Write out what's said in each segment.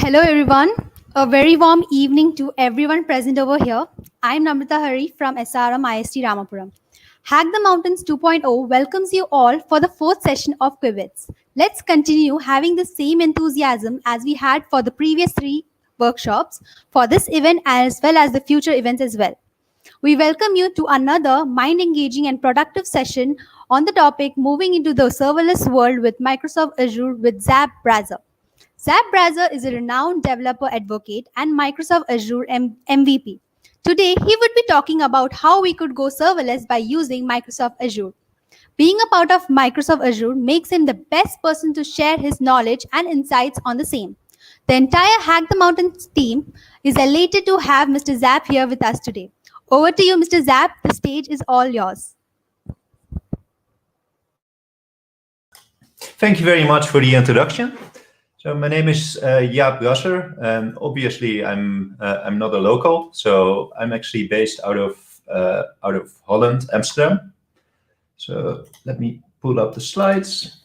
Hello, everyone. A very warm evening to everyone present over here. I'm Namrata Hari from SRM IST Ramapuram. Hack the Mountains 2.0 welcomes you all for the fourth session of Qubits. Let's continue having the same enthusiasm as we had for the previous three workshops for this event as well as the future events as well. We welcome you to another mind-engaging and productive session on the topic moving into the serverless world with Microsoft Azure with Jaap Brasser. Jaap Brasser is a renowned developer advocate and Microsoft Azure MVP. Today, he would be talking about how we could go serverless by using Microsoft Azure. Being a part of Microsoft Azure makes him the best person to share his knowledge and insights on the same. The entire Hack the Mountains team is elated to have Mr. Jaap here with us today. Over to you, Mr. Jaap. The stage is all yours. Thank you very much for the introduction. So my name is Jaap Brasser, and obviously I'm not a local, so I'm actually based out of Holland, Amsterdam. So let me pull up the slides.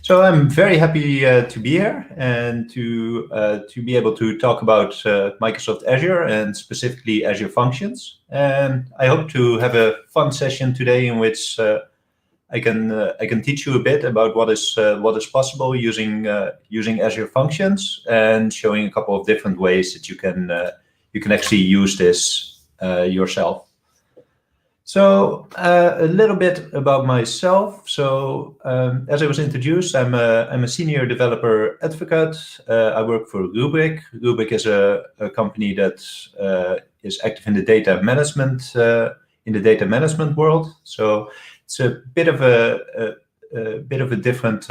So I'm very happy to be here and to be able to talk about Microsoft Azure and specifically Azure Functions. And I hope to have a fun session today in which I can teach you a bit about what is possible using Azure Functions and showing a couple of different ways that you can actually use this yourself. So a little bit about myself. So as I was introduced, I'm a senior developer advocate. I work for Rubrik. Rubrik is a company that is active in the data management world. So it's a bit of a different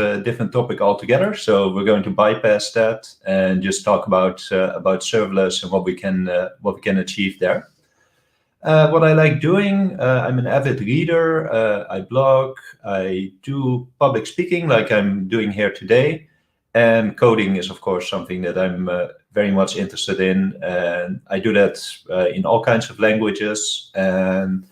topic altogether. So we're going to bypass that and just talk about serverless and what we can achieve there. What I like doing, I'm an avid reader. I blog. I do public speaking, like I'm doing here today, and coding is of course something that I'm very much interested in, and I do that in all kinds of languages. And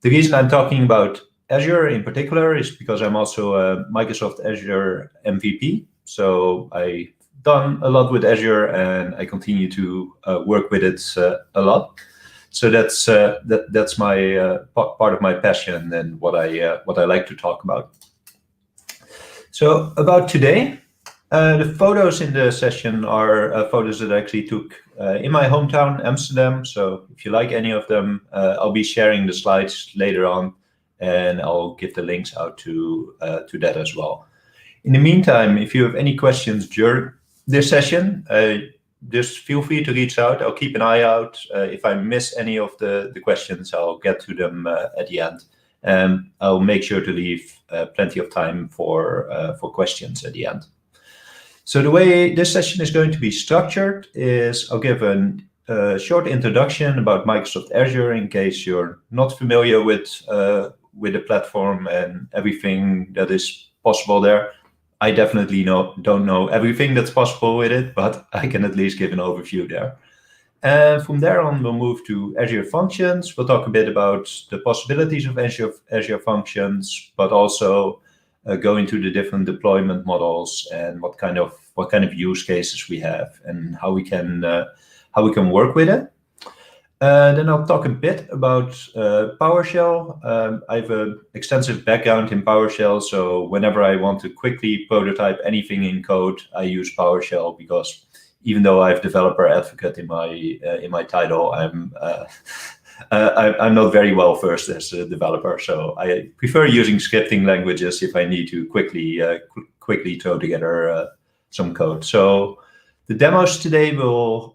the reason I'm talking about Azure in particular is because I'm also a Microsoft Azure MVP. So I've done a lot with Azure and I continue to work with it a lot. So that's my part of my passion and what I like to talk about. So about today, the photos in the session are photos that I actually took in my hometown, Amsterdam. So if you like any of them, I'll be sharing the slides later on, and I'll give the links out to that as well. In the meantime, if you have any questions during this session, just feel free to reach out. I'll keep an eye out. If I miss any of the questions, I'll get to them at the end. And I'll make sure to leave plenty of time for questions at the end. So the way this session is going to be structured is I'll give a short introduction about Microsoft Azure in case you're not familiar with the platform and everything that is possible there. I definitely don't know everything that's possible with it, but I can at least give an overview there. And from there on, we'll move to Azure Functions. We'll talk a bit about the possibilities of Azure Functions, but also go into the different deployment models and what kind of use cases we have and how we can work with it. Then I'll talk a bit about PowerShell. I have an extensive background in PowerShell, so whenever I want to quickly prototype anything in code, I use PowerShell because even though I have developer advocate in my title, I'm not very well versed as a developer. So I prefer using scripting languages if I need to quickly throw together some code. So the demos today will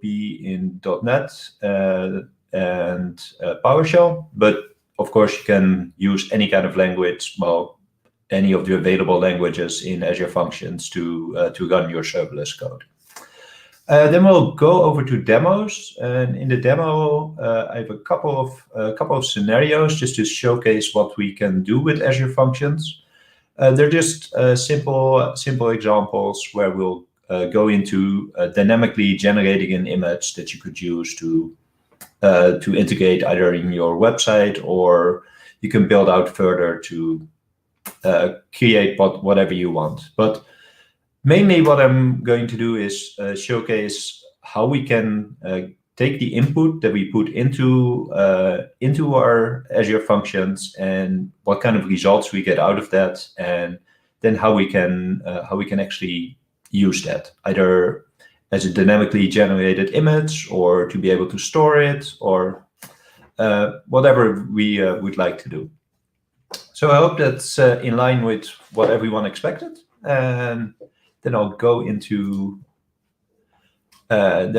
be in .NET and PowerShell, but of course you can use any kind of language, well, any of the available languages in Azure Functions to run your serverless code. Then we'll go over to demos, and in the demo I have a couple of scenarios just to showcase what we can do with Azure Functions. They're just simple examples where we'll go into dynamically generating an image that you could use to integrate either in your website, or you can build out further to create whatever you want. But Mainly what I'm going to do is showcase how we can take the input that we put into our Azure functions and what kind of results we get out of that, and then how we can actually use that, either as a dynamically generated image or to be able to store it, or whatever we would like to do. So I hope that's in line with what everyone expected, and then I'll go into the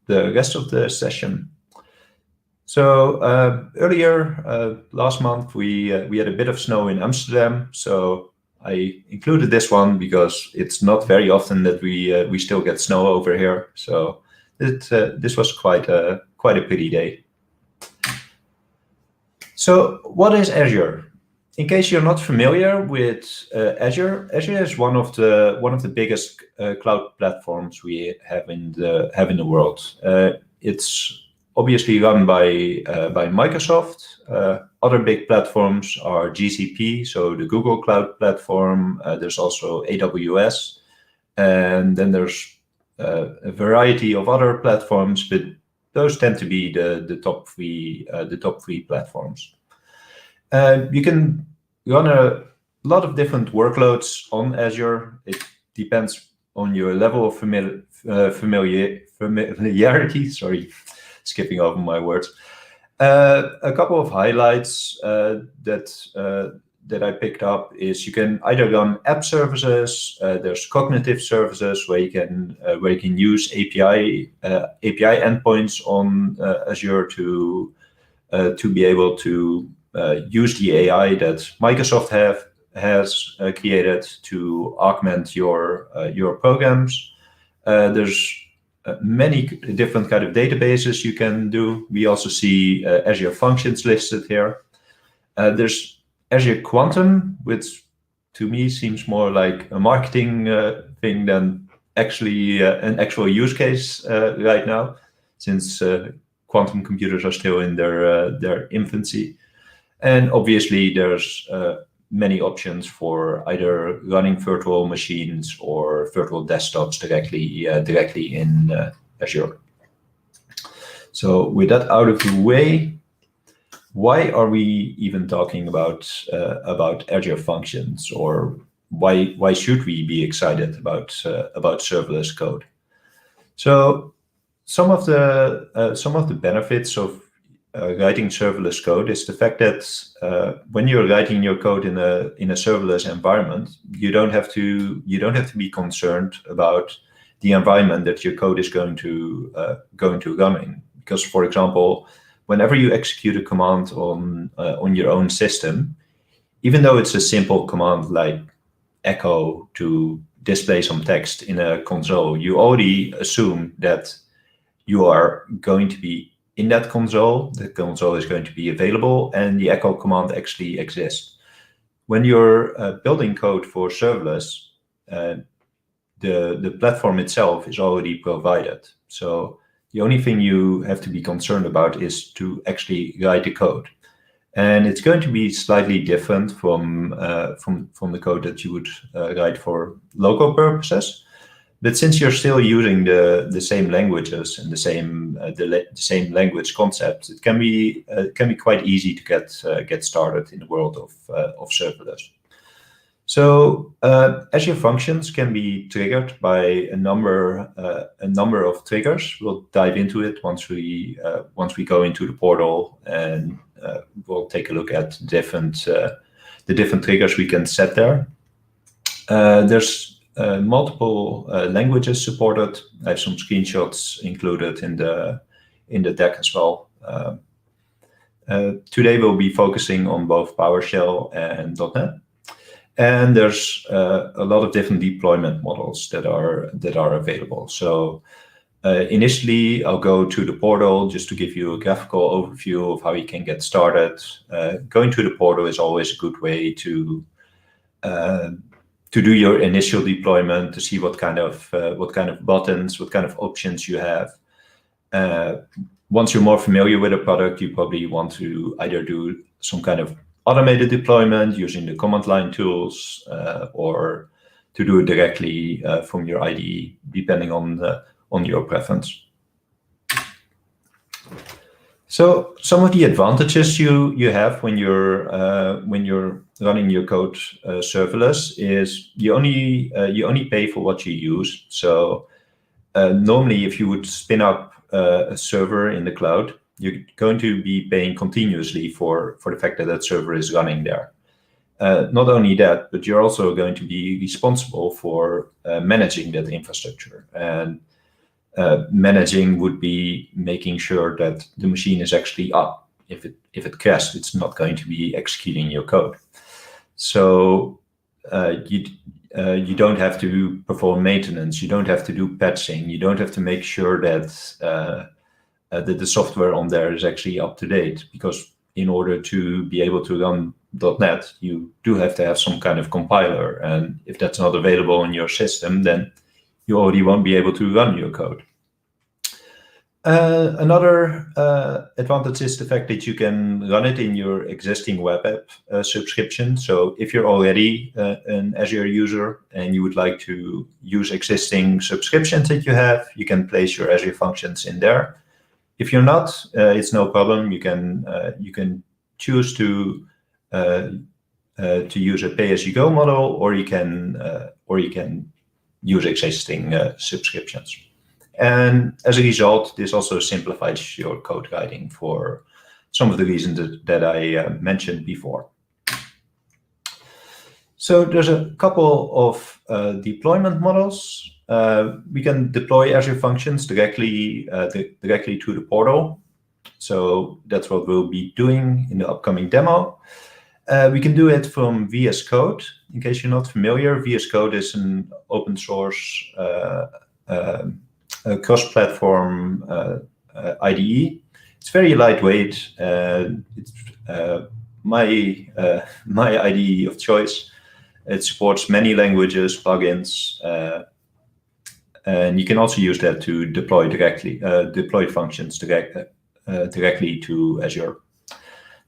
rest of the session. So earlier last month we had a bit of snow in Amsterdam, so I included this one because it's not very often that we still get snow over here. So this was quite a pretty day. So what is Azure? In case you're not familiar with Azure, Azure is one of the biggest cloud platforms we have in the world. It's obviously run by Microsoft. Other big platforms are GCP, so the Google Cloud Platform. There's also AWS, and then there's a variety of other platforms, but those tend to be the top three platforms. You can run a lot of different workloads on Azure. It depends on your level of familiarity. Sorry, skipping over my words. A couple of highlights that I picked up is you can either run app services. There's cognitive services where you can use API endpoints on Azure to be able to use the AI that Microsoft has created to augment your programs. There's many different kind of databases you can do. We also see Azure Functions listed here. There's Azure Quantum, which to me seems more like a marketing thing than actually an actual use case right now, since quantum computers are still in their infancy. And obviously there's many options for either running virtual machines or virtual desktops directly in Azure. So with that out of the way, why are we even talking about Azure Functions, or why should we be excited about serverless code? So some of the benefits of writing serverless code is the fact that when you're writing your code in a serverless environment, you don't have to be concerned about the environment that your code is going to run in. Because, for example, whenever you execute a command on your own system, even though it's a simple command like echo to display some text in a console, you already assume that you are going to be in that console, the console is going to be available, and the echo command actually exists. When you're building code for serverless, the platform itself is already provided. So the only thing you have to be concerned about is to actually write the code. And it's going to be slightly different from the code that you would write for local purposes. But since you're still using the same languages and the same language concepts, it can be quite easy to get started in the world of serverless. So Azure Functions can be triggered by a number of triggers. We'll dive into it once we go into the portal, and we'll take a look at the different triggers we can set there. There's multiple languages supported. I have some screenshots included in the deck as well. Today we'll be focusing on both PowerShell and .NET. And there's a lot of different deployment models that are available. So initially, I'll go to the portal just to give you a graphical overview of how you can get started. Going to the portal is always a good way to do your initial deployment, to see what kind of buttons, what kind of options you have. Once you're more familiar with a product, you probably want to either do some kind of automated deployment using the command line tools, or do it directly from your IDE, depending on your preference. So some of the advantages you have when you're running your code serverless is you only pay for what you use. So normally, if you would spin up a server in the cloud, you're going to be paying continuously for the fact that server is running there. Not only that, but you're also going to be responsible for managing that infrastructure. And managing would be making sure that the machine is actually up. If it crashed, it's not going to be executing your code. So you don't have to perform maintenance. You don't have to do patching. You don't have to make sure that the software on there is actually up to date, because in order to be able to run .NET, you do have to have some kind of compiler. And if that's not available in your system, then you already won't be able to run your code. Another advantage is the fact that you can run it in your existing web app subscription. So if you're already an Azure user and you would like to use existing subscriptions that you have, you can place your Azure functions in there. If you're not, it's no problem. You can choose to use a pay-as-you-go model, or you can use existing subscriptions. And as a result, this also simplifies your code writing for some of the reasons that I mentioned before. So there's a couple of deployment models. We can deploy Azure functions directly to the portal. So that's what we'll be doing in the upcoming demo. We can do it from VS Code. In case you're not familiar, VS Code is an open source cross-platform IDE. It's very lightweight. It's my IDE of choice. It supports many languages, plugins, and you can also use that to deploy functions directly to Azure.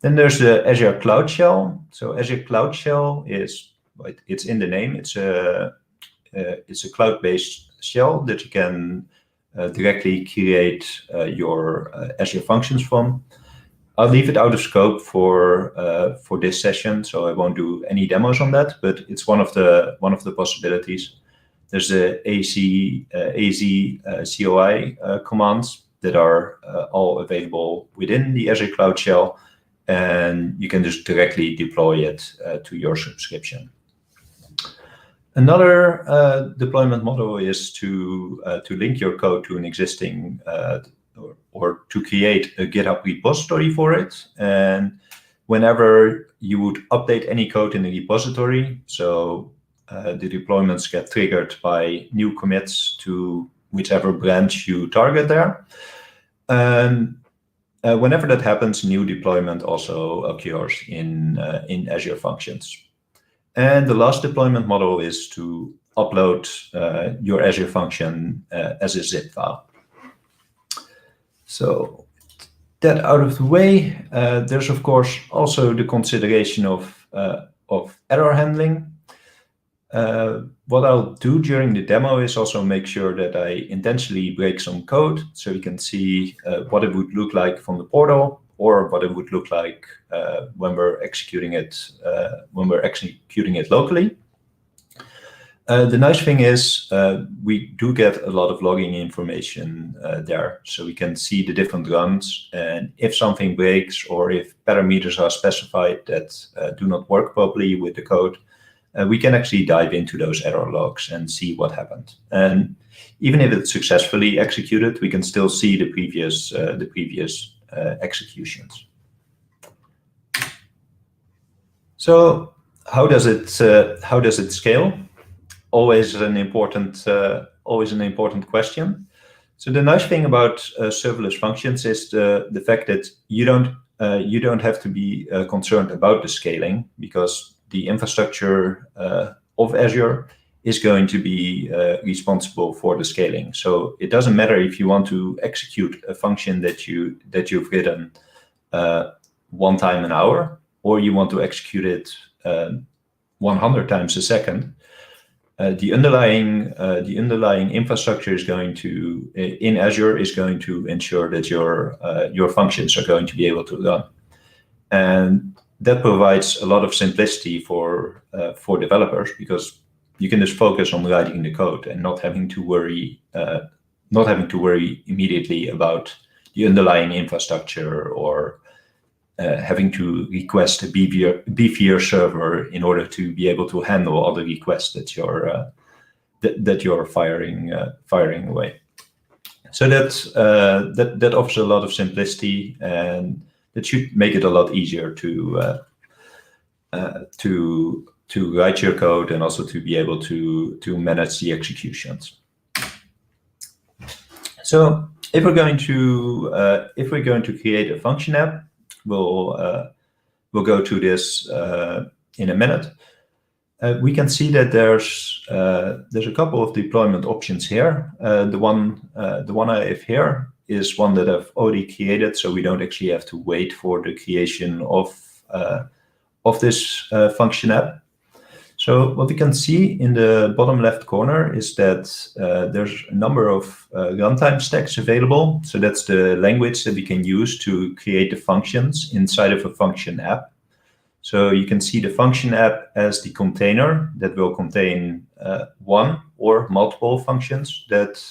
Then there's the Azure Cloud Shell. So Azure Cloud Shell it's in the name. It's a cloud-based shell that you can directly create your Azure functions from. I'll leave it out of scope for this session, so I won't do any demos on that. But it's one of the possibilities. There's the AZ COI commands that are all available within the Azure Cloud Shell, and you can just directly deploy it to your subscription. Another deployment model is to link your code to an existing or to create a GitHub repository for it. And whenever you would update any code in the repository, so the deployments get triggered by new commits to whichever branch you target there. Whenever that happens, new deployment also occurs in Azure Functions. And the last deployment model is to upload your Azure function as a zip file. So that out of the way, there's of course also the consideration of error handling. What I'll do during the demo is also make sure that I intentionally break some code so you can see what it would look like from the portal, or what it would look like when we're executing it locally. The nice thing is we do get a lot of logging information there, so we can see the different runs, and if something breaks or if parameters are specified that do not work properly with the code, we can actually dive into those error logs and see what happened. And even if it's successfully executed, we can still see the previous executions. So how does it scale? Always an important question. So the nice thing about serverless functions is the fact that you don't have to be concerned about the scaling, because the infrastructure of Azure is going to be responsible for the scaling. So it doesn't matter if you want to execute a function that you've written 1 time an hour, or you want to execute it 100 times a second. the underlying infrastructure is going to in Azure is going to ensure that your functions are going to be able to run, and that provides a lot of simplicity for developers, because you can just focus on writing the code and not having to worry immediately about the underlying infrastructure, or having to request a beefier server in order to be able to handle all the requests that you're firing away. So that offers a lot of simplicity, and that should make it a lot easier to write your code, and also to be able to manage the executions. So if we're going to create a function app, we'll go to this in a minute. We can see that there's a couple of deployment options here. The one I have here is one that I've already created, so we don't actually have to wait for the creation of this function app. So what we can see in the bottom left corner is that there's a number of runtime stacks available. So that's the language that we can use to create the functions inside of a function app. So you can see the function app as the container that will contain one or multiple functions that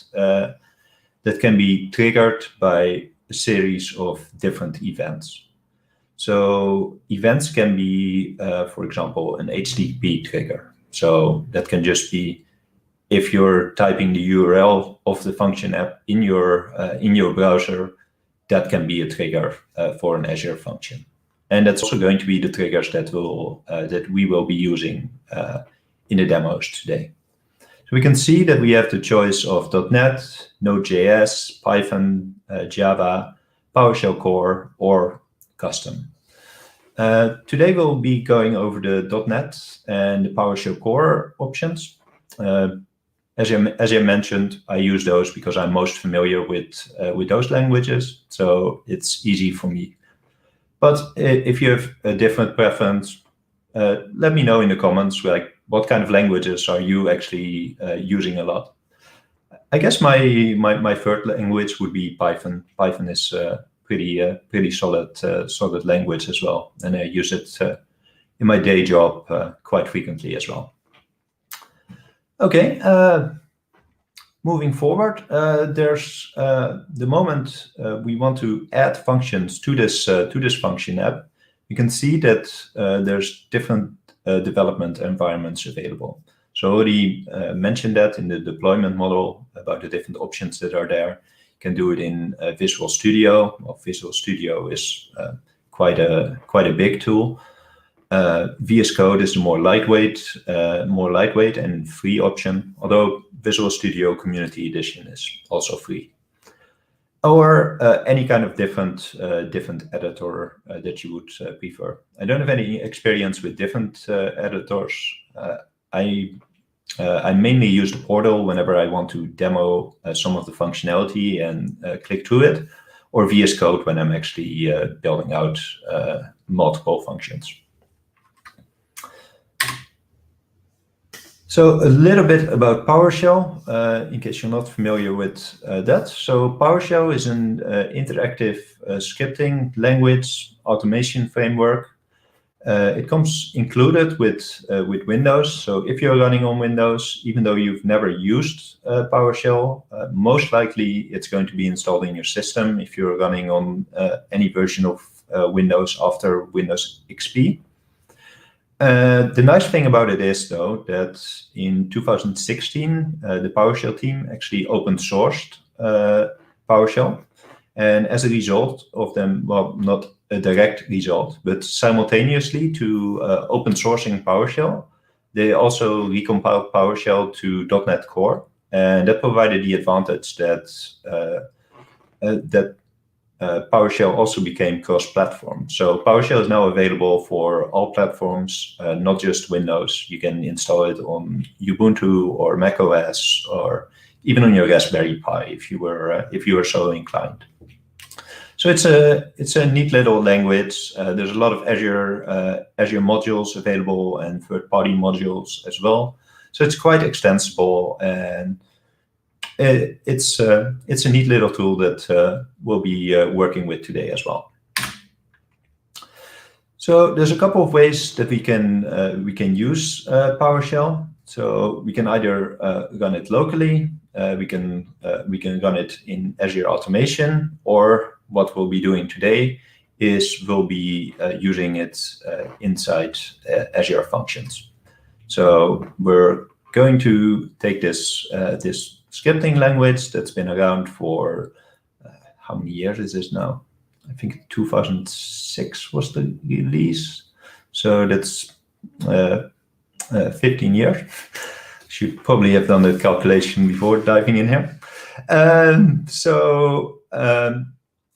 can be triggered by a series of different events. So events can be, for example, an HTTP trigger. So that can just be if you're typing the URL of the function app in your browser, that can be a trigger for an Azure function. And that's also going to be the triggers that we will be using in the demos today. So we can see that we have the choice of .NET, Node.js, Python, Java, PowerShell Core, or custom. Today we'll be going over the .NET and the PowerShell Core options. As I mentioned, I use those because I'm most familiar with those languages, so it's easy for me. But if you have a different preference, let me know in the comments, like what kind of languages are you actually using a lot. I guess my third language would be Python. Python is pretty solid language as well, and I use it in my day job quite frequently as well. Okay, moving forward, there's the moment we want to add functions to this function app. You can see that there's different development environments available. So I already mentioned that in the deployment model about the different options that are there. You can do it in Visual Studio. Well, Visual Studio is quite a big tool. VS Code is the more lightweight and free option, although Visual Studio Community Edition is also free. Or any kind of different editor that you would prefer. I don't have any experience with different editors. I mainly use the portal whenever I want to demo some of the functionality and click through it, or VS Code when I'm actually building out multiple functions. So a little bit about PowerShell, in case you're not familiar with that. So PowerShell is an interactive scripting language automation framework. It comes included with Windows. So if you're running on Windows, even though you've never used PowerShell, most likely it's going to be installed in your system if you're running on any version of Windows after Windows XP. The nice thing about it is, though, that in 2016, the PowerShell team actually open sourced PowerShell. And as a result of them, well, not a direct result, but simultaneously to open sourcing PowerShell, they also recompiled PowerShell to .NET Core. And that provided the advantage that PowerShell also became cross-platform. So PowerShell is now available for all platforms, not just Windows. You can install it on Ubuntu or macOS, or even on your Raspberry Pi if you were so inclined. So it's a neat little language. There's a lot of Azure modules available and third-party modules as well. So it's quite extensible, and it's a neat little tool that we'll be working with today as well. So there's a couple of ways that we can use PowerShell. So we can either run it locally, we can run it in Azure Automation, or what we'll be doing today is we'll be using it inside Azure Functions. So we're going to take this scripting language that's been around for how many years is this now? I think 2006 was the release. So that's 15 years. Should probably have done the calculation before diving in here.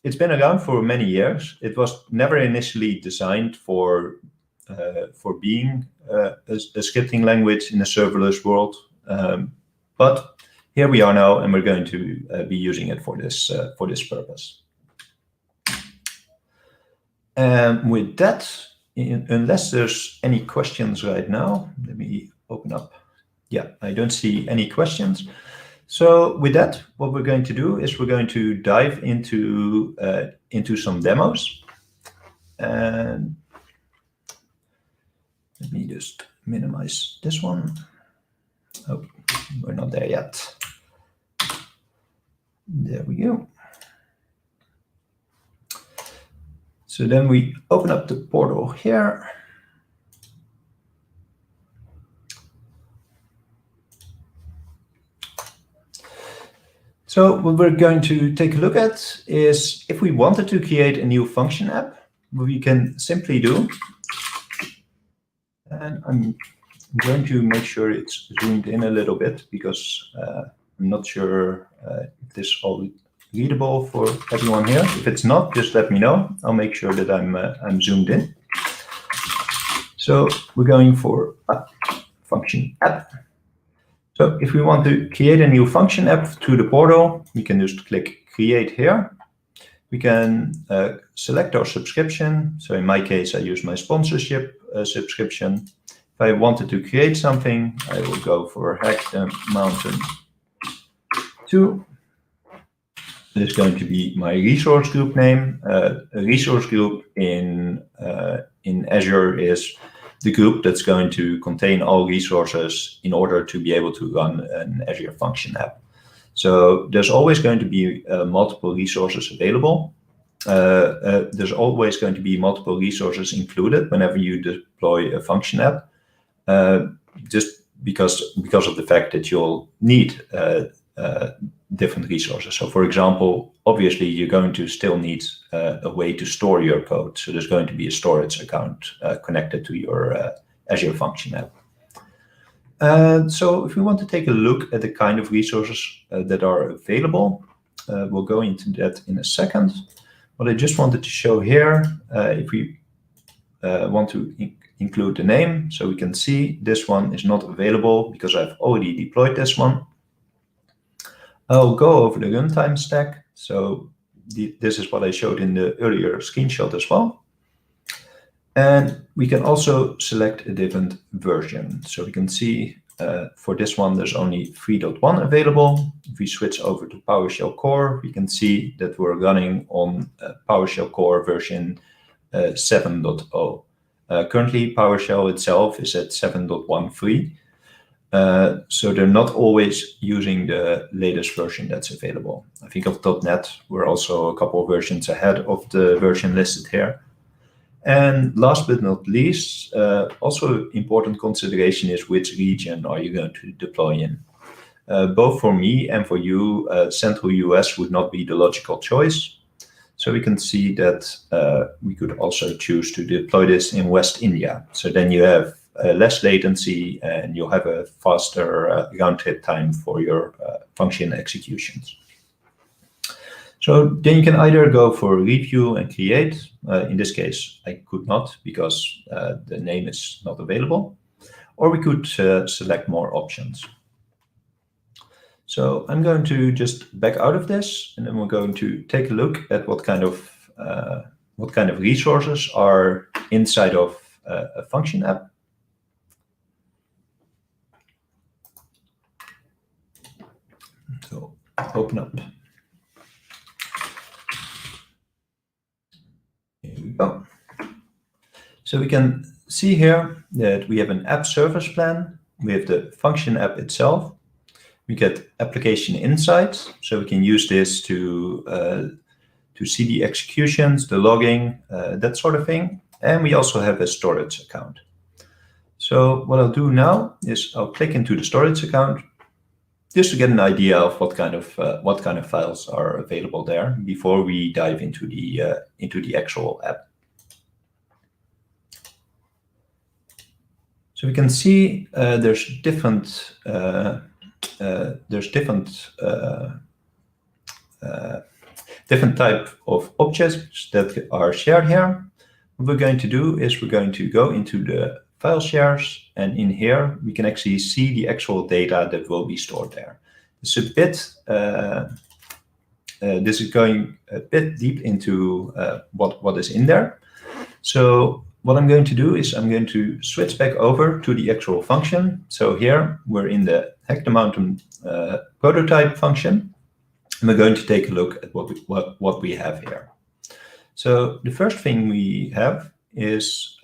It's been around for many years. It was never initially designed for being a scripting language in a serverless world, but here we are now, and we're going to be using it for this purpose. With that, unless there's any questions right now, let me open up. Yeah, I don't see any questions. So with that, what we're going to do is we're going to dive into some demos. And let me just minimize this one. Oh, we're not there yet. There we go. So then we open up the portal here. So what we're going to take a look at is if we wanted to create a new function app, what we can simply do, and I'm going to make sure it's zoomed in a little bit because I'm not sure if this is all readable for everyone here. If it's not, just let me know. I'll make sure that I'm zoomed in. So we're going for a function app. So if we want to create a new function app through the portal, we can just click create here. We can select our subscription. So in my case, I use my sponsorship subscription. If I wanted to create something, I will go for Hack the Mountain 2. This is going to be my resource group name. A resource group in Azure is the group that's going to contain all resources in order to be able to run an Azure function app. So there's always going to be multiple resources available. There's always going to be multiple resources included whenever you deploy a function app, just because of the fact that you'll need different resources. So for example, obviously you're going to still need a way to store your code. So there's going to be a storage account connected to your Azure function app. So if we want to take a look at the kind of resources that are available, we'll go into that in a second. What I just wanted to show here, if we want to include the name, so we can see this one is not available because I've already deployed this one. I'll go over the runtime stack. So this is what I showed in the earlier screenshot as well. And we can also select a different version. So we can see for this one, there's only 3.1 available. If we switch over to PowerShell Core, we can see that we're running on PowerShell Core version 7.0. Currently, PowerShell itself is at 7.13. So they're not always using the latest version that's available. I think of .NET, we're also a couple of versions ahead of the version listed here. And last but not least, also important consideration is which region are you going to deploy in. Both for me and for you, Central US would not be the logical choice. So we can see that we could also choose to deploy this in West India. So then you have less latency and you'll have a faster round trip time for your function executions. So then you can either go for review and create. In this case, I could not because the name is not available. Or we could select more options. So I'm going to just back out of this, and then we're going to take a look at what kind of resources are inside of a function app. So open up. Here we go. So we can see here that we have an app service plan. We have the function app itself. We get application insights, so we can use this to see the executions, the logging, that sort of thing. And we also have a storage account. So what I'll do now is I'll click into the storage account just to get an idea of what kind of files are available there before we dive into the actual app. So we can see there's different type of objects that are shared here. What we're going to do is we're going to go into the file shares, and in here we can actually see the actual data that will be stored there. It's a bit. This is going a bit deep into what is in there. So what I'm going to do is I'm going to switch back over to the actual function. So here we're in the Hack the Mountain prototype function, and we're going to take a look at what we have here. So the first thing we have is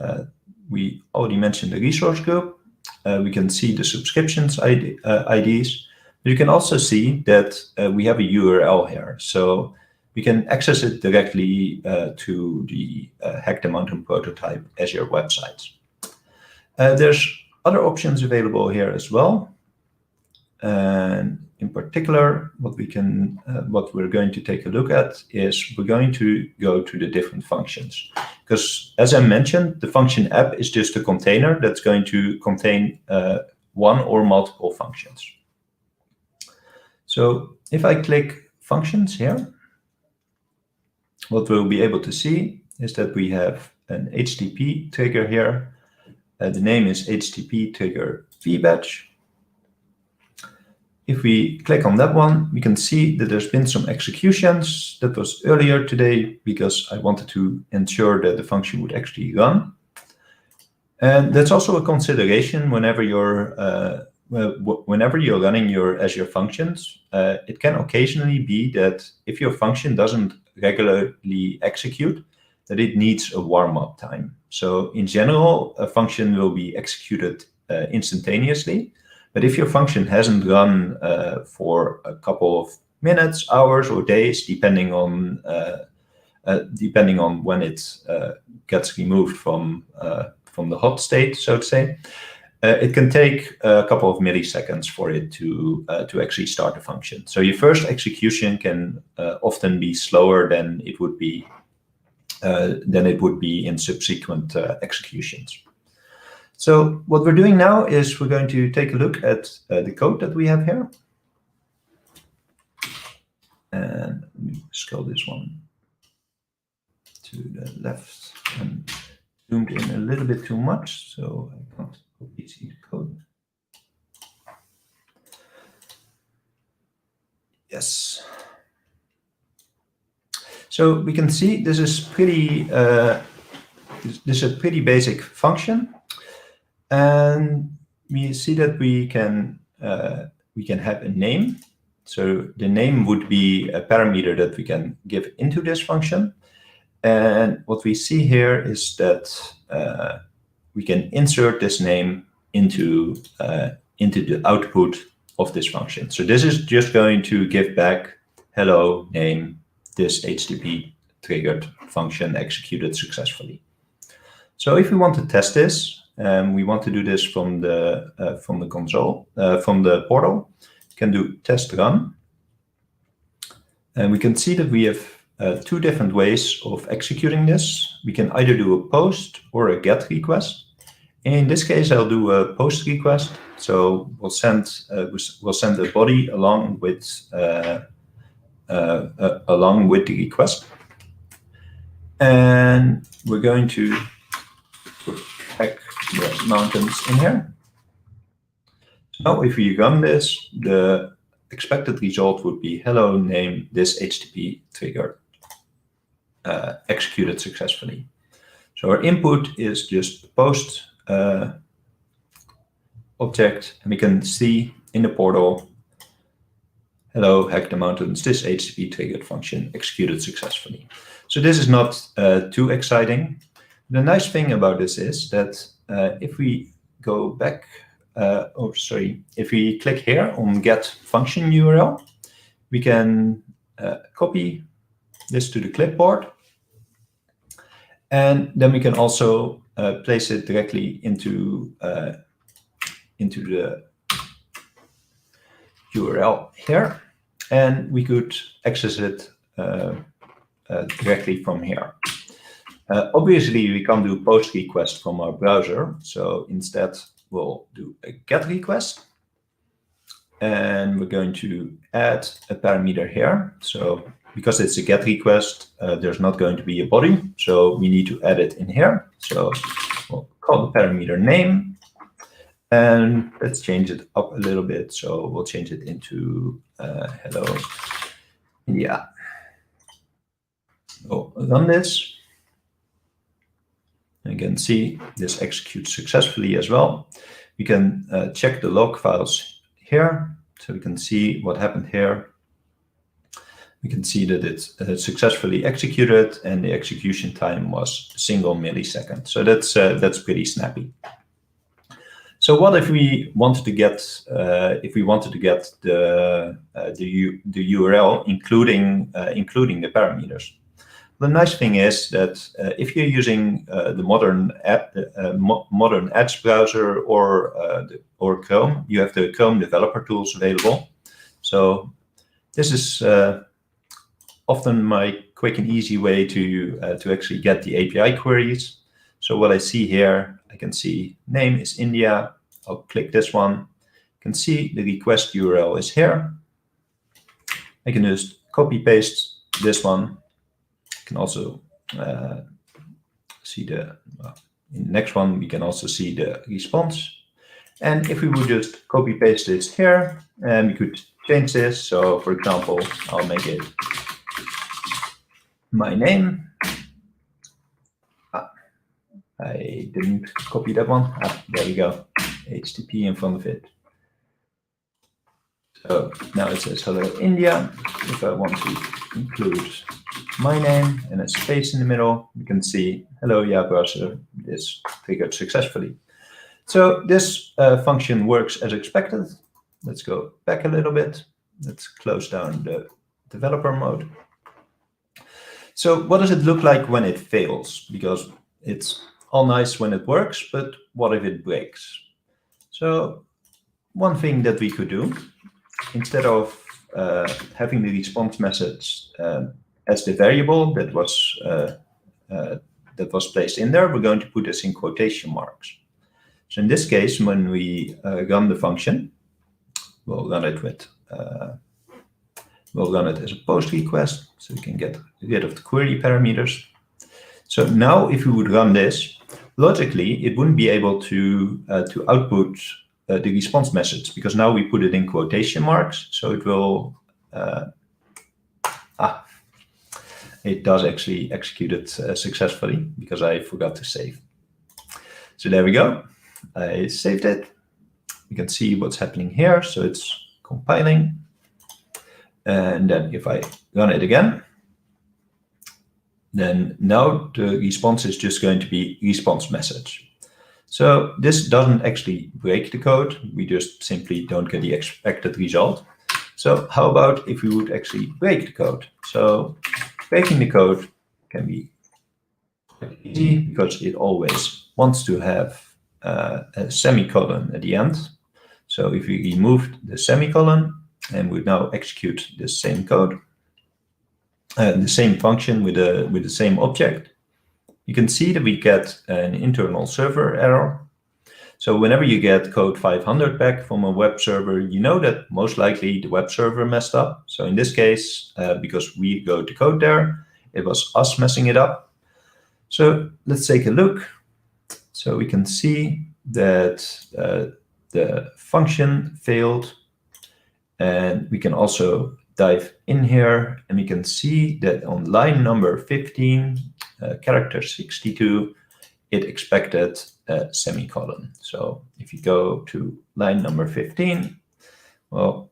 we already mentioned the resource group. We can see the subscriptions IDs. But you can also see that we have a URL here. So we can access it directly to the Hack the Mountain prototype Azure websites. There's other options available here as well. And in particular, what we're going to take a look at is we're going to go to the different functions. Because as I mentioned, the function app is just a container that's going to contain one or multiple functions. So if I click functions here, what we'll be able to see is that we have an HTTP trigger here. The name is HTTP trigger vbatch. If we click on that one, we can see that there's been some executions. That was earlier today because I wanted to ensure that the function would actually run. And that's also a consideration whenever you're running your Azure functions. It can occasionally be that if your function doesn't regularly execute, that it needs a warm-up time. So in general, a function will be executed instantaneously. But if your function hasn't run for a couple of minutes, hours, or days, depending on when it gets removed from the hot state, so to say, it can take a couple of milliseconds for it to actually start a function. So your first execution can often be slower than it would be in subsequent executions. So what we're doing now is we're going to take a look at the code that we have here. And let me scroll this one to the left and zoomed in a little bit too much, so I can't copy see the code. Yes. So we can see this is pretty. This is a pretty basic function. And we see that we can have a name. So the name would be a parameter that we can give into this function. And what we see here is that we can insert this name into the output of this function. So this is just going to give back, hello, name, this HTTP triggered function executed successfully. So if we want to test this, we want to do this from the console, from the portal. We can do test run, and we can see that we have two different ways of executing this. We can either do a post or a get request. In this case, I'll do a post request. So we'll send the body along with the request, and we're going to Hack the Mountains in here. Now, if we run this, the expected result would be hello name this HTTP trigger executed successfully. So our input is just a post object, and we can see in the portal, hello, hack the mountains, this HTTP triggered function executed successfully. So this is not too exciting. The nice thing about this is that if we go back, if we click here on get function URL, we can copy this to the clipboard. And then we can also place it directly into the URL here. And we could access it directly from here. Obviously, we can't do post request from our browser. So instead, we'll do a get request. And we're going to add a parameter here. So because it's a get request, there's not going to be a body. So we need to add it in here. So we'll call the parameter name. And let's change it up a little bit. So we'll change it into hello India. We'll run this. And you can see this executes successfully as well. We can check the log files here. So we can see what happened here. We can see that it's successfully executed and the execution time was a single millisecond. So that's pretty snappy. So what if we wanted to get the URL including the parameters? The nice thing is that if you're using the modern Edge browser or Chrome, you have the Chrome developer tools available. So this is often my quick and easy way to actually get the API queries. So what I see here, I can see name is India. I'll click this one. You can see the request URL is here. I can just copy paste this one. You can also see in the next one, we can also see the response. And if we would just copy paste this here, and we could change this. So for example, I'll make it my name. I didn't copy that one. There we go. HTTP in front of it. So now it says hello India. If I want to include my name and a space in the middle, you can see hello Jaap Brasser. This triggered successfully. So this function works as expected. Let's go back a little bit. Let's close down the developer mode. So what does it look like when it fails? Because it's all nice when it works, but what if it breaks? So one thing that we could do, instead of having the response message as the variable that was placed in there, we're going to put this in quotation marks. So in this case, when we run the function, we'll run it as a post request, so we can get rid of the query parameters. So now, if we would run this, logically, it wouldn't be able to output the response message because now we put it in quotation marks. So it will, it does actually execute it successfully because I forgot to save. So there we go. I saved it. You can see what's happening here. So it's compiling. And then if I run it again, then now the response is just going to be response message. So this doesn't actually break the code. We just simply don't get the expected result. So how about if we would actually break the code? So breaking the code can be quite easy because it always wants to have a semicolon at the end. So if we remove the semicolon and we now execute the same code, the same function with the same object, you can see that we get an internal server error. So whenever you get code 500 back from a web server, you know that most likely the web server messed up. So in this case, because we wrote the code there, it was us messing it up. So let's take a look. So we can see that the function failed. And we can also dive in here and we can see that on line number 15, character 62, it expected a semicolon. So if you go to line number 15, well,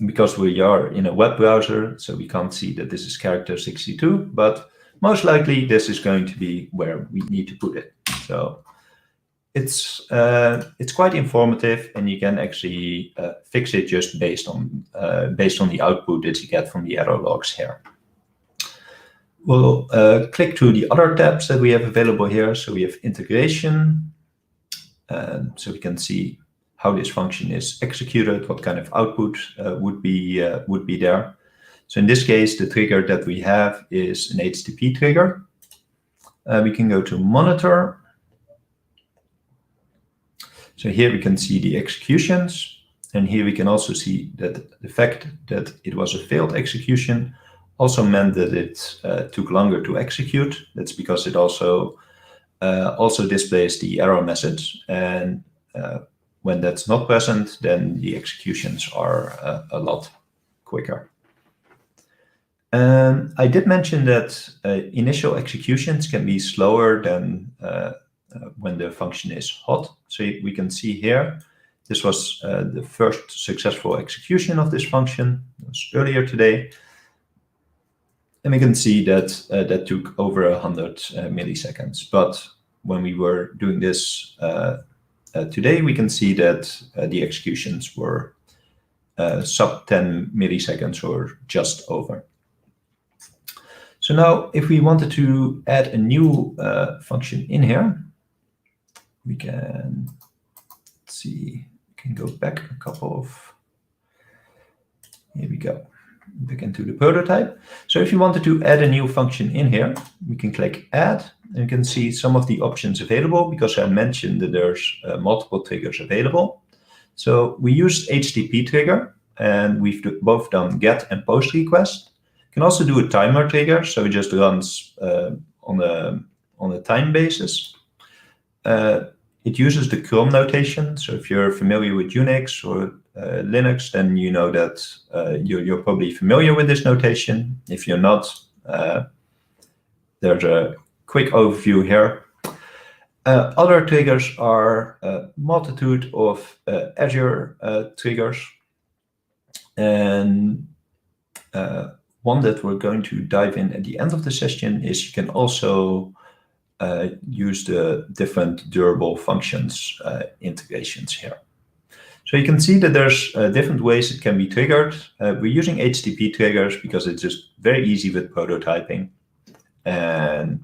because we are in a web browser, so we can't see that this is character 62, but most likely this is going to be where we need to put it. So it's quite informative, and you can actually fix it just based on the output that you get from the error logs here. We'll click to the other tabs that we have available here. So we have integration, so we can see how this function is executed, what kind of output would be there. So in this case, the trigger that we have is an HTTP trigger. We can go to monitor. So here we can see the executions, and here we can also see that the fact that it was a failed execution also meant that it took longer to execute. That's because it also displays the error message, and when that's not present, then the executions are a lot quicker. I did mention that initial executions can be slower than when the function is hot. So we can see here, this was the first successful execution of this function. It was earlier today. And we can see that that took over 100 milliseconds. But when we were doing this today, we can see that the executions were sub 10 milliseconds or just over. So now if we wanted to add a new function in here, we can see, we can go back a couple of, here we go, back into the prototype. So if you wanted to add a new function in here, we can click add, and you can see some of the options available, because I mentioned that there's multiple triggers available. So we used HTTP trigger, and we've both done get and post request. You can also do a timer trigger, so it just runs on a time basis. It uses the curl notation. So if you're familiar with Unix or Linux, then you know that you're probably familiar with this notation. If you're not, there's a quick overview here. Other triggers are a multitude of Azure triggers. And one that we're going to dive in at the end of the session is you can also use the different durable functions integrations here. So you can see that there's different ways it can be triggered. We're using HTTP triggers because it's just very easy with prototyping, and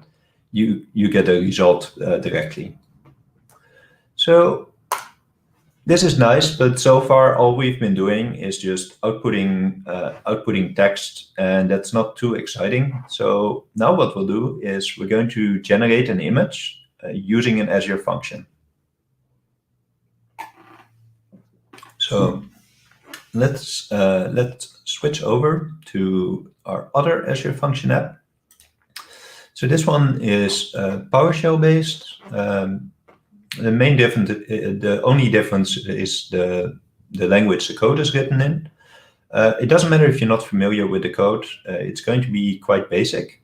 you get a result directly. So this is nice, but so far all we've been doing is just outputting text, and that's not too exciting. So now what we'll do is we're going to generate an image using an Azure function. So let's switch over to our other Azure function app. So this one is PowerShell based. The main difference, the only difference is the language the code is written in. It doesn't matter if you're not familiar with the code. It's going to be quite basic.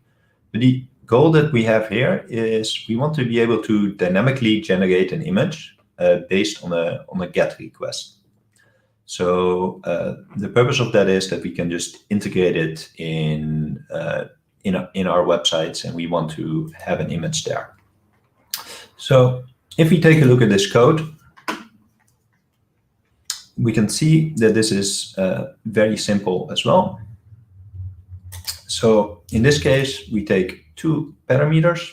But the goal that we have here is we want to be able to dynamically generate an image based on a GET request. So the purpose of that is that we can just integrate it in our websites, and we want to have an image there. So if we take a look at this code, we can see that this is very simple as well. So in this case, we take two parameters.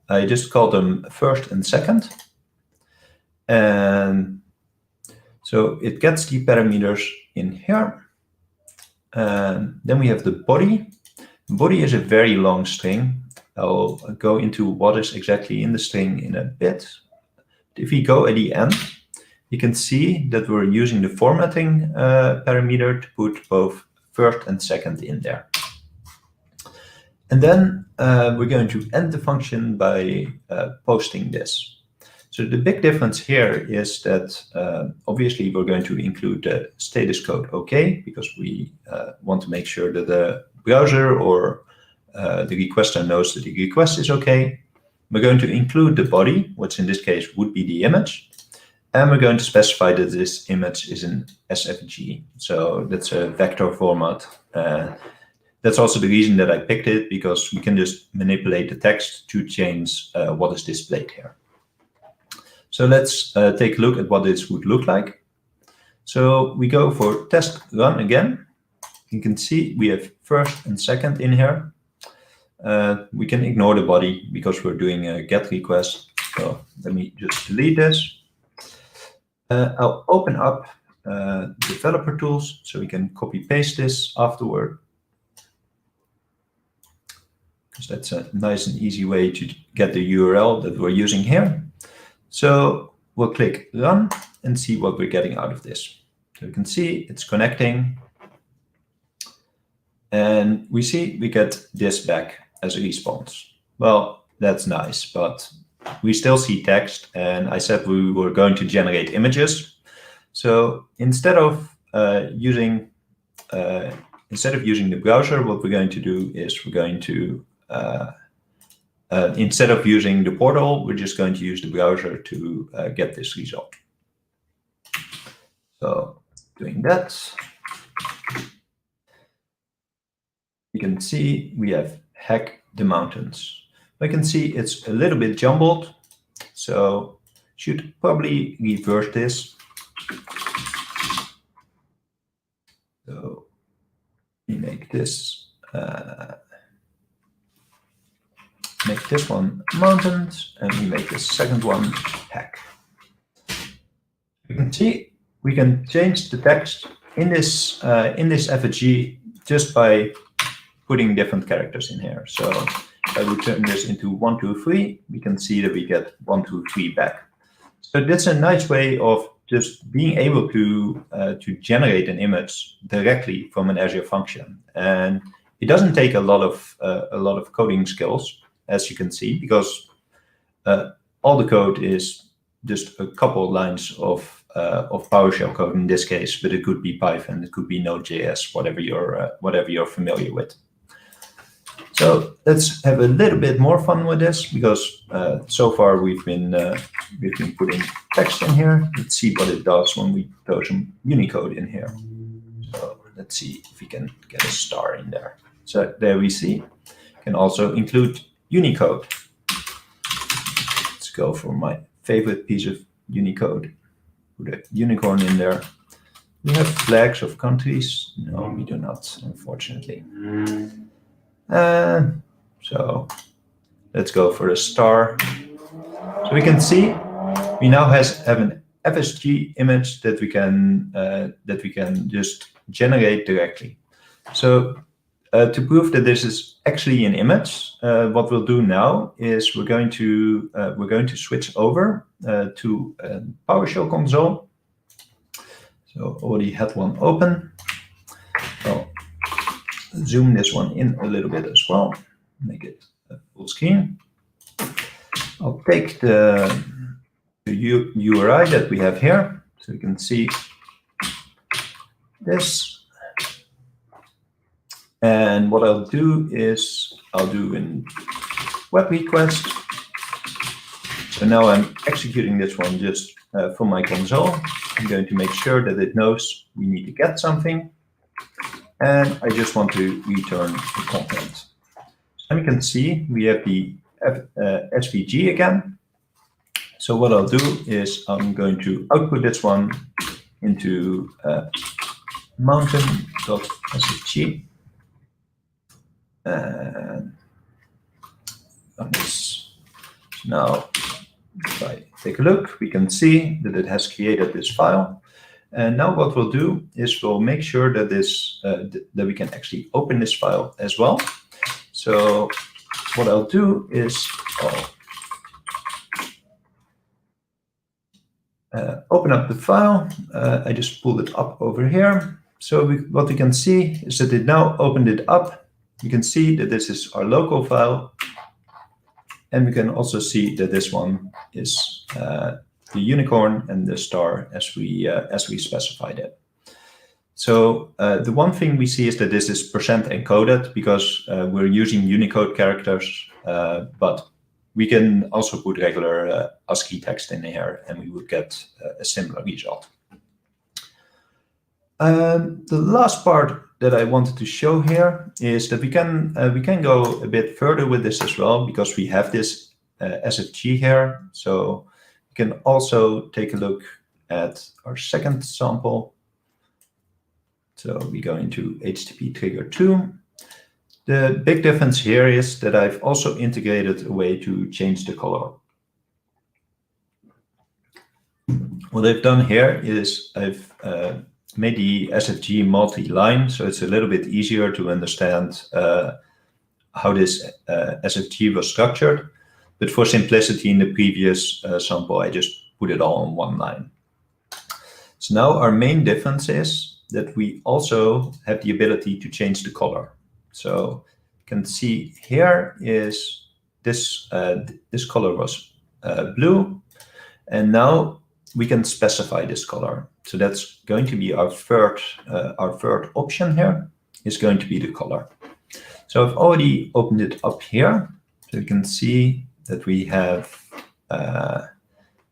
I just call them first and second. And so it gets the parameters in here. And then we have the body. Body is a very long string. I'll go into what is exactly in the string in a bit. If we go at the end, you can see that we're using the formatting parameter to put both first and second in there. And then we're going to end the function by posting this. So the big difference here is that obviously we're going to include the status code OK, because we want to make sure that the browser or the requester knows that the request is OK. We're going to include the body, which in this case would be the image. And we're going to specify that this image is an SVG. So that's a vector format. That's also the reason that I picked it, because we can just manipulate the text to change what is displayed here. So let's take a look at what this would look like. So we go for test run again. You can see we have first and second in here. We can ignore the body because we're doing a GET request. So let me just delete this. I'll open up developer tools so we can copy paste this afterward, because that's a nice and easy way to get the URL that we're using here. So we'll click run and see what we're getting out of this. So you can see it's connecting, and we see we get this back as a response. Well, that's nice, but we still see text, and I said we were going to generate images. So instead of using the browser, what we're going to do is we're going to instead of using the portal, we're just going to use the browser to get this result. So doing that, you can see we have hack the mountains. I can see it's a little bit jumbled, so should probably reverse this. So we make this one mountains, and we make the second one hack. You can see we can change the text in this FFG just by putting different characters in here. So if I would turn this into 1, 2, 3, we can see that we get 1, 2, 3 back. So that's a nice way of just being able to generate an image directly from an Azure function. And it doesn't take a lot of coding skills, as you can see, because all the code is just a couple of lines of PowerShell code in this case, but it could be Python, it could be Node.js, whatever you're familiar with. So let's have a little bit more fun with this, because so far we've been putting text in here. Let's see what it does when we throw some Unicode in here. So let's see if we can get a star in there. So there we see. Can also include Unicode. Let's go for my favorite piece of Unicode. Put a unicorn in there. We have flags of countries. No, we do not, unfortunately. So let's go for a star. So we can see we now have an FSG image that we can just generate directly. So to prove that this is actually an image, what we'll do now is we're going to switch over to PowerShell Console. So already had one open. So zoom this one in a little bit as well, make it full screen. I'll take the URI that we have here, so you can see this. And what I'll do is I'll do a web request. So now I'm executing this one just from my console. I'm going to make sure that it knows we need to get something. And I just want to return the content. So you can see we have the SVG again. So what I'll do is I'm going to output this one into mountain.svg. And on this, now if I take a look, we can see that it has created this file. And now what we'll do is we'll make sure that that we can actually open this file as well. So what I'll do is I'll open up the file. I just pulled it up over here. So what we can see is that it now opened it up. You can see that this is our local file. And we can also see that this one is the unicorn and the star as we specified it. So the one thing we see is that this is % encoded because we're using Unicode characters, but we can also put regular ASCII text in here, and we would get a similar result. The last part that I wanted to show here is that we can go a bit further with this as well, because we have this SFG here. So you can also take a look at our second sample. So we go into HTTP trigger 2. The big difference here is that I've also integrated a way to change the color. What I've done here is I've made the SFG multi-line, so it's a little bit easier to understand how this SFG was structured. But for simplicity in the previous sample, I just put it all on one line. So now our main difference is that we also have the ability to change the color. So you can see here is this this color was blue, and now we can specify this color. So that's going to be our third option here, is going to be the color. So I've already opened it up here. So you can see that we have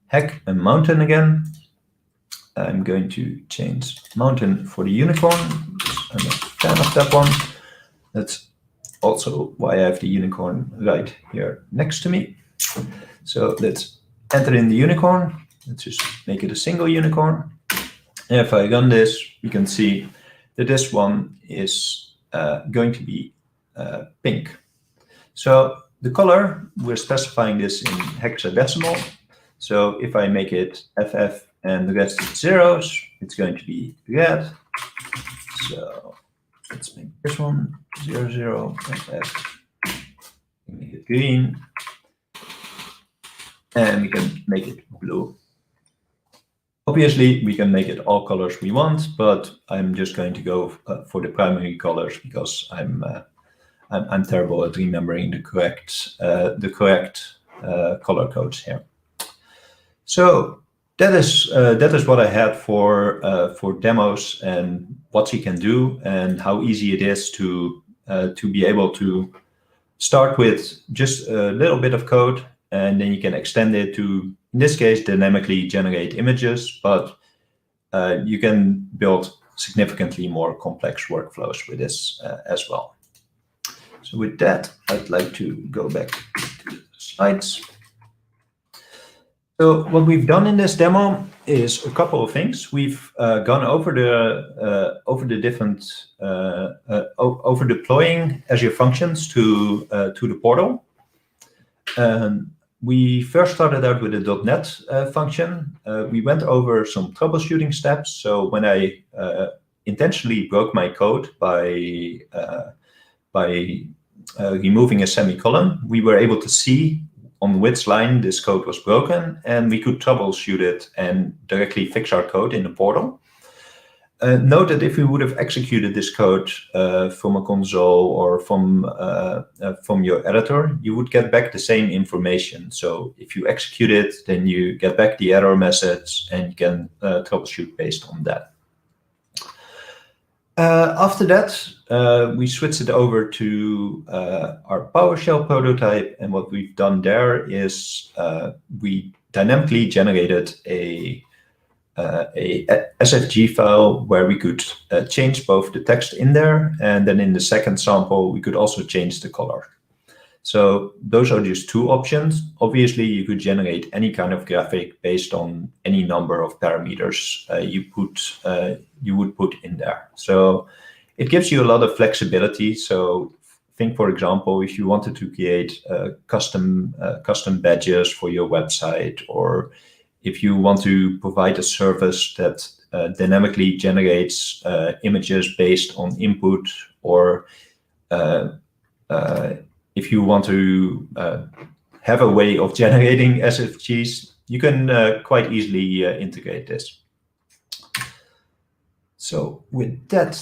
heck and mountain again. I'm going to change mountain for the unicorn. I'm a fan of that one. That's also why I have the unicorn right here next to me. So let's enter in the unicorn. Let's just make it a single unicorn. And if I run this, we can see that this one is going to be pink. So the color, we're specifying this in hexadecimal. So if I make it FF and the rest is zeros, it's going to be red. So let's make this one 0, 0, FF. Make it green. And we can make it blue. Obviously, we can make it all colors we want, but I'm just going to go for the primary colors because I'm terrible at remembering the correct color codes here. So that is what I had for demos and what you can do and how easy it is to be able to start with just a little bit of code, and then you can extend it to, in this case, dynamically generate images, but you can build significantly more complex workflows with this as well. So with that, I'd like to go back to the slides. So what we've done in this demo is a couple of things. We've gone over the different over deploying Azure functions to the portal. We first started out with a .NET function. We went over some troubleshooting steps. So when I intentionally broke my code by removing a semicolon, we were able to see on which line this code was broken, and we could troubleshoot it and directly fix our code in the portal. Note that if we would have executed this code from a console or from your editor, you would get back the same information. So if you execute it, then you get back the error message and you can troubleshoot based on that. After that, we switched it over to our PowerShell prototype, and what we've done there is we dynamically generated a SFG file where we could change both the text in there, and then in the second sample, we could also change the color. So those are just two options. Obviously, you could generate any kind of graphic based on any number of parameters you would put in there. So it gives you a lot of flexibility. So think, for example, if you wanted to create custom badges for your website, or if you want to provide a service that dynamically generates images based on input, or if you want to have a way of generating SFGs, you can quite easily integrate this. So with that,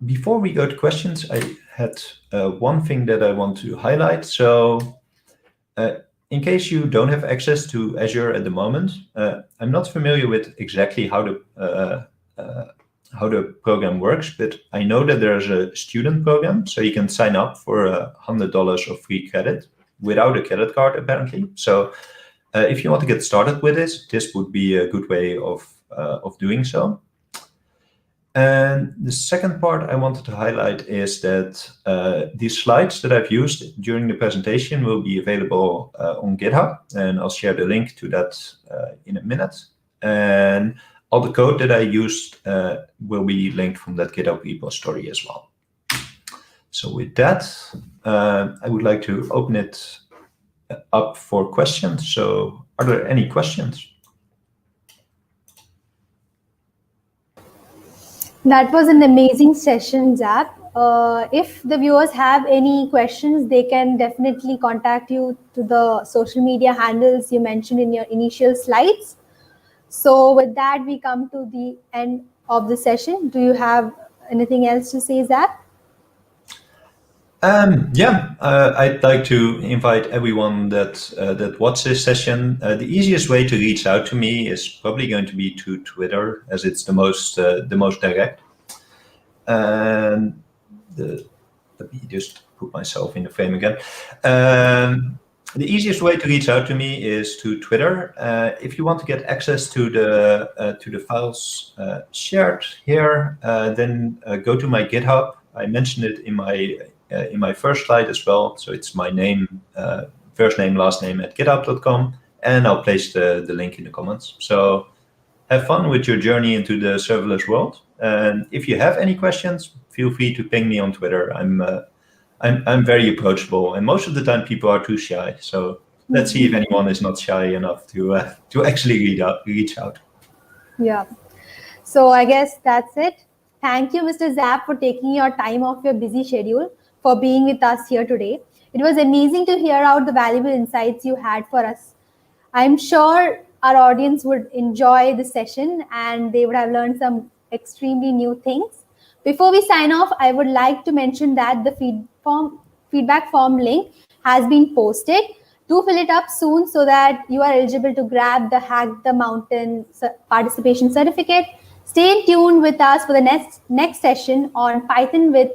before we go to questions, I had one thing that I want to highlight. So in case you don't have access to Azure at the moment, I'm not familiar with exactly how the program works, but I know that there's a student program, so you can sign up for $100 of free credit without a credit card, apparently. So if you want to get started with this would be a good way of doing so. And the second part I wanted to highlight is that these slides that I've used during the presentation will be available on GitHub, and I'll share the link to that in a minute. And all the code that I used will be linked from that GitHub repository as well. So with that, I would like to open it up for questions. So are there any questions? That was an amazing session, Jaap. If the viewers have any questions, they can definitely contact you to the social media handles you mentioned in your initial slides. So with that, we come to the end of the session. Do you have anything else to say, Jaap? I'd like to invite everyone that watched this session. The easiest way to reach out to me is probably going to be to Twitter, as it's the most direct. And let me just put myself in the frame again. The easiest way to reach out to me is to Twitter. If you want to get access to the files shared here, then go to my GitHub. I mentioned it in my first slide as well. So it's my name, first name, last name @github.com, and I'll place the link in the comments. So have fun with your journey into the serverless world. And if you have any questions, feel free to ping me on Twitter. I'm very approachable, and most of the time people are too shy. So let's see if anyone is not shy enough to actually reach out. Yeah. So I guess that's it. Thank you, Mr. Jaap, for taking your time off your busy schedule for being with us here today. It was amazing to hear out the valuable insights you had for us. I'm sure our audience would enjoy the session and they would have learned some extremely new things. Before we sign off, I would like to mention that the feedback form link has been posted. Do fill it up soon so that you are eligible to grab the Hack the Mountain participation certificate. Stay tuned with us for the next session on Python with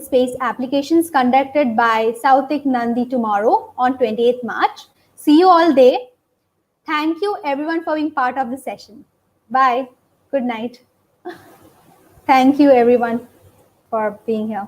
Space applications conducted by Sautik Nandi tomorrow on 28th March. See you all there. Thank you everyone for being part of the session. Bye. Good night. Thank you everyone for being here.